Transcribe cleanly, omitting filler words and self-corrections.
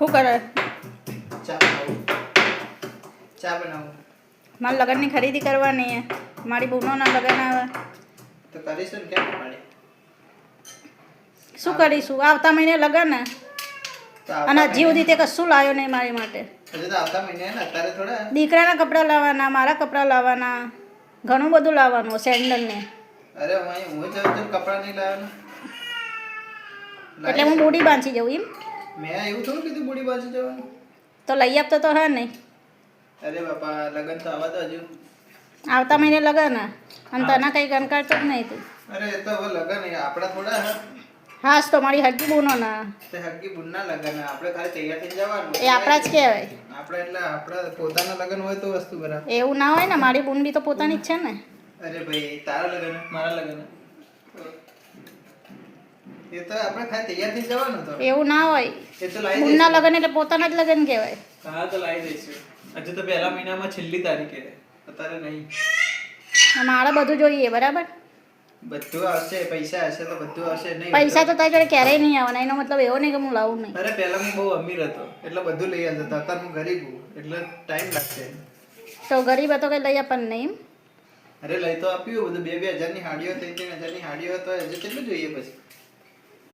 શું કરે? ચા બનાવું. મારા લગ્નની ખરીદી કરવાની છે. મારી બહેનોના લગ્ન આવે તો કરીશું ને, કેમ પાડે? શું કરીશું? આવતા મહિને લગ્ન ને, તો આવતા અને હજી મહિને- સુધી તે કશું લાવ્યો નહીં મારી માટે. હજુ તો આવતા મહિને ને, અત્યારે થોડા. દીકરાના કપડાં લાવવાના, મારા કપડાં લાવવાના, ઘણું બધું લાવવાનું. સેન્ડલ ને અરે હું જાઉં છું, કપડાં નહીં લાવવાના. એટલે હું બુડી બાંધી જવું એમ. મેં એવું થોડું કીધું બુડી બાજુ જવાનું. તો લઈ આપતો તો હે નહીં. અરે બાપા, લગન તો આવવા દો હજુ. આવતા મહિને લગ્ન હે, અને તને કંઈ ગણકારતો જ નહીં તું. અરે એ તો હવે લગન આપણા થોડા હે. હાસ તો મારી હગી બહેનો ના તે હગી બુનના લગન હે. આપણે ખાલી તૈયાર થઈને જવાનું. એ આપણા જ કહેવાય. આપણે એટલે આપણા પોતાના લગન હોય તો વસ્તુ બરાબર. એવું ના હોય ને, મારી બુન બી તો પોતાની જ છે ને. અરે ભાઈ, તારા લગન હે, મારા લગન હે. એ તો આપણે ખાલી તૈયાર થઈને જવાનું તો. એવું ના હોય. એ તો લાવી બુનના દઈશું. લગ્ન એટલે પોતાના જ લગ્ન કહેવાય. હા તો લાવી દઈશું. હજુ તો પહેલા મહિનામાં છેલ્લી તારીખે, અત્યારે નહીં. મારે બધું જોઈએ, બરાબર. બધું આવશે, પૈસા હશે તો બધું આવશે. નહીં પૈસા તો તારી જોડે ક્યારેય નહીં આવવાના. એનો મતલબ એવો નહીં કે હું લાવું નહીં. અરે પહેલા હું બહુ અમીર હતો એટલે બધું લઈ આવતો. અત્યારે હું ગરીબ હું એટલે ટાઈમ લાગશે. તો ગરીબ હતો કંઈ લઈ આપણને નહીં એમ. અરે લઈ તો આપ્યું બધું. 2,000 ની હાડીઓ, 3,000 ની હાડીઓ, તો હજુ કેટલું જોઈએ પછી?